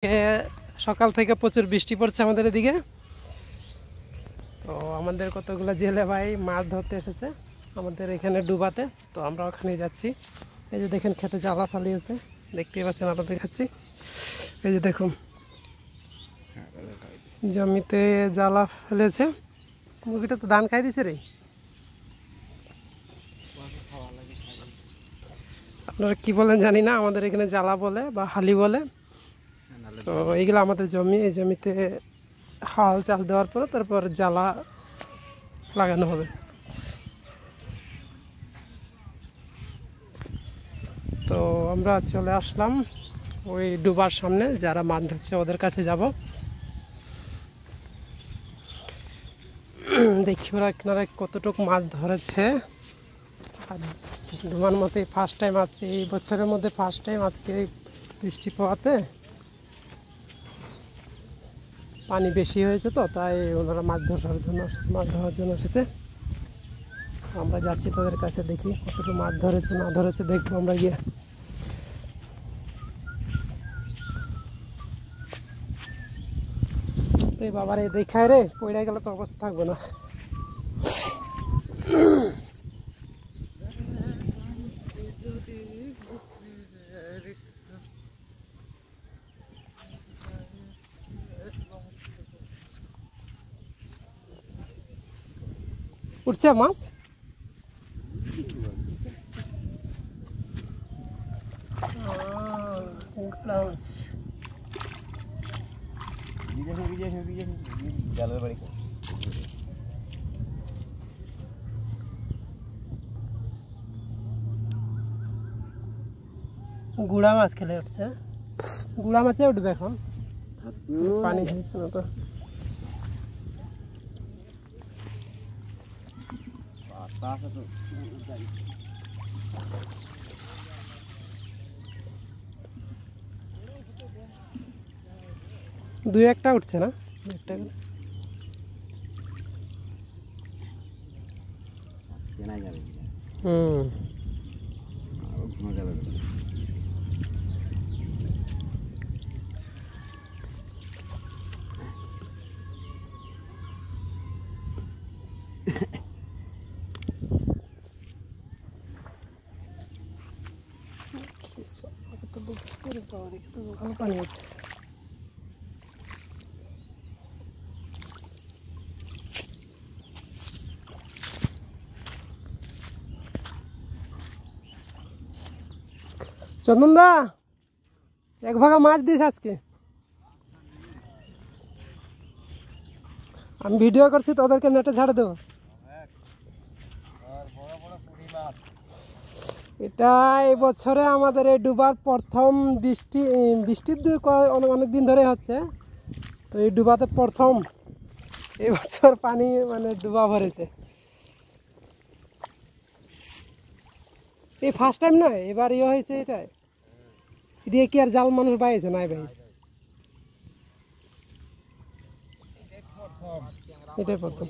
সকাল থেকে প্রচুর বৃষ্টি পড়ছে আমাদের এদিকে। তো আমাদের কতগুলো জেলে ভাই মাছ ধরতে এসেছে আমাদের এখানে ডুবাতে। তো আমরা ওখানে যাচ্ছি। এই যে দেখেন খেতে জ্বালা ফালিয়েছে, দেখতেই পাচ্ছেন, আরো দেখাচ্ছি। এই যে দেখুন জমিতে জ্বালা ফেলেছে। মুরগিটা তো ধান খাই দিছে রে। আপনারা কি বলেন জানি না, আমাদের এখানে জ্বালা বলে বা হালি বলে। তো এইগুলো আমাদের জমি, এই জমিতে হাল চাষ দেওয়ার পরে তারপর জ্বালা লাগানো হবে। তো আমরা চলে আসলাম ওই ডুবার সামনে, যারা মাছ ধরছে ওদের কাছে যাব। দেখি ওরা কিনারে কতটুকু মাছ ধরেছে। আর ডুবার মধ্যে ফার্স্ট টাইম আছে এই বছরের মধ্যে, ফার্স্ট টাইম আজকে বৃষ্টি পাওয়াতে পানি বেশি হয়েছে, তো তাই ওনারা মাছ ধরার জন্য মাছ ধরার জন্য এসেছে। আমরা যাচ্ছি তাদের কাছে, দেখি কতটুকু মাছ ধরেছে না ধরেছে দেখবো আমরা গিয়ে। বাবার এই দেখায় রে, পড়ে গেলে তো অবস্থা থাকবে না। উঠছে মাছ, গুড়া মাছ খেলে উঠছে। গুড়া মাছে উঠবে এখন, পানি হয়েছে না তো। দুই একটা উঠছে না, একটা ভালো পানি আছে। চন্দন দা, এক ভাগা মাছ দিস আজকে। আমি ভিডিও করছি, তোদেরকে নেটে ছাড়ে দেবো। এটা এই বছরে আমাদের এই ডুবার প্রথম বৃষ্টির অনেক দিন ধরে হচ্ছে। তো এই ডুবাতে প্রথম এই বছর পানি মানে ডুবা ভরেছে। এই ফার্স্ট টাইম না, এবার ইয়ে হয়েছে। এটাই দিয়ে কি আর জাল মানুষ বাইছে নাই বাইছে, এটাই প্রথম।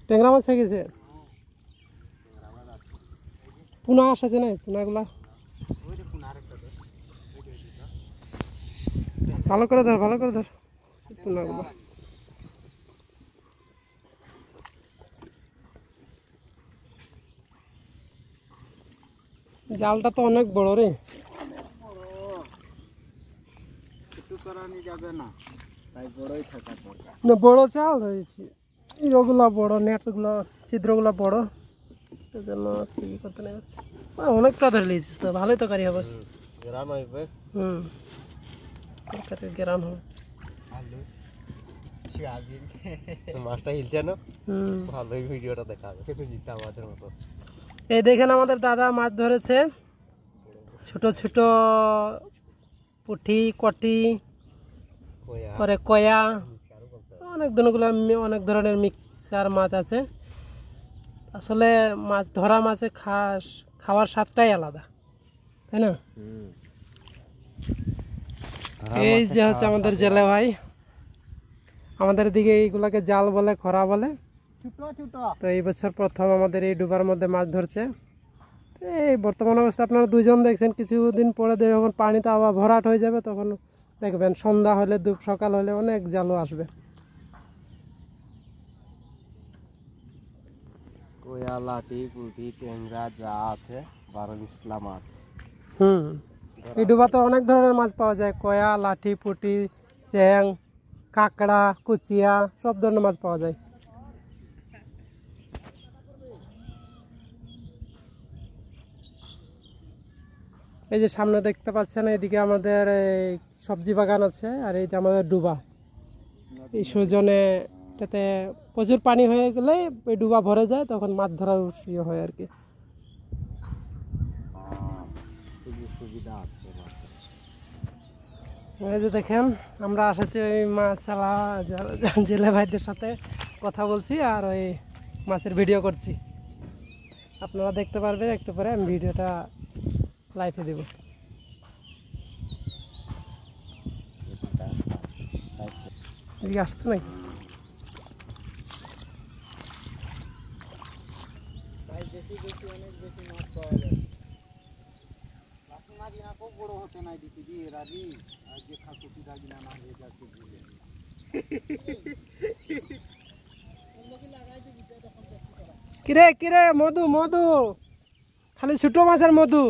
ট্যাংরা মাছ হয়ে গেছে। পুনা আসছে না, পুনাগুলা ভালো করে ধর, ভালো করে ধর পুনাগুলো। জালটা তো অনেক বড় রে, বড় চাল হয়েছে। ওগুলা বড়, নেটগুলো ছিদ্রগুলো বড়, এজন্য করতে নেই। অনেকটা ধরে লিয়েছিস তো, ভালোই তরকারি হবে। গ্রাম হবে। মাছটা হিলছে না, ভালোই ভিডিওটা দেখা মাছের মতো। এই দেখেন আমাদের দাদা মাছ ধরেছে, ছোট ছোট পুঁটি, কটি, পরে কয়া, অনেক ধরনের মিক্সার মাছ আছে। আসলে মাছ ধরা মাছে খাওয়ার স্বাদটাই আলাদা, তাই না? এই যে হচ্ছে আমাদের জেলে ভাই, আমাদের দিকে এইগুলাকে জাল বলে, খরা বলে। তো এই বছর প্রথম আমাদের এই ডুবার মধ্যে মাছ ধরছে। এই বর্তমান অবস্থা আপনারা দুইজন দেখছেন, কিছুদিন পরে যখন পানিতে আবার ভরাট হয়ে যাবে তখন দেখবেন সন্ধ্যা হলে সকাল হলে অনেক জালও আসবে। কয়া, লাঠি, পুঁটি, ট্যাংরা যা আছে 12 মিশলা মাছ। এই ডুবাতে অনেক ধরনের মাছ পাওয়া যায়, কয়া, লাঠি, পুঁটি, চ্যাং, কাঁকড়া, কুচিয়া, সব ধরনের মাছ পাওয়া যায়। এই যে সামনে দেখতে পাচ্ছেন, এইদিকে আমাদের এই সবজি বাগান আছে, আর এই যে আমাদের ডুবা। এই সুজনে এটাতে প্রচুর পানি হয়ে গেলে এই ডুবা ভরে যায়, তখন মাছ ধরার ইয়ে হয় আর কি। সুবিধা আছে। এই যে দেখেন আমরা এসেছি ওই মাছালা জেলে ভাইদের সাথে কথা বলছি আর ওই মাছের ভিডিও করছি। আপনারা দেখতে পারবেন একটু পরে, আমি ভিডিওটা লাইভে দেব। এদিকে আসছে নাকি? অনেক বেশি মাছ পাওয়া যায়। খুব বড় হতে নাই দিতে দিয়ে রাজি আর যে খাকুটি রাজি না হয়ে যাচ্ছে বুঝে। কিরে কিরে মধু মধু, খালি ছোট মাছের মধু।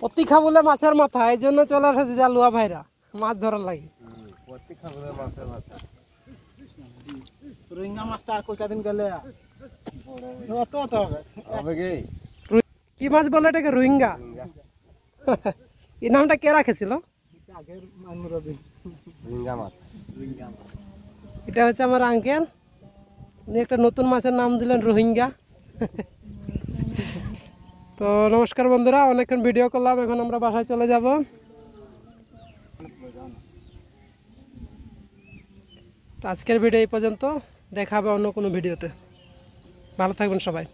প্রতীক্ষা বলে মাছের মাথা, এই জন্য চলে আসেছে জালুয়া ভাইরা মাছ ধরার লাগে। রোহিঙ্গা মাছটা আর কয়টা দিন গেলে কি মাছ বলে এটাকে? রোহিঙ্গা। এই নামটা কে রাখেছিল? এটা হচ্ছে আমার আঙ্কেল, উনি একটা নতুন মাছের নাম দিলেন রোহিঙ্গা। তো নমস্কার বন্ধুরা, অনেকক্ষণ ভিডিও করলাম, এখন আমরা বাসায় চলে যাব। তো আজকের ভিডিও এই পর্যন্ত, দেখা হবে অন্য কোনো ভিডিওতে। ভালো থাকবেন সবাই।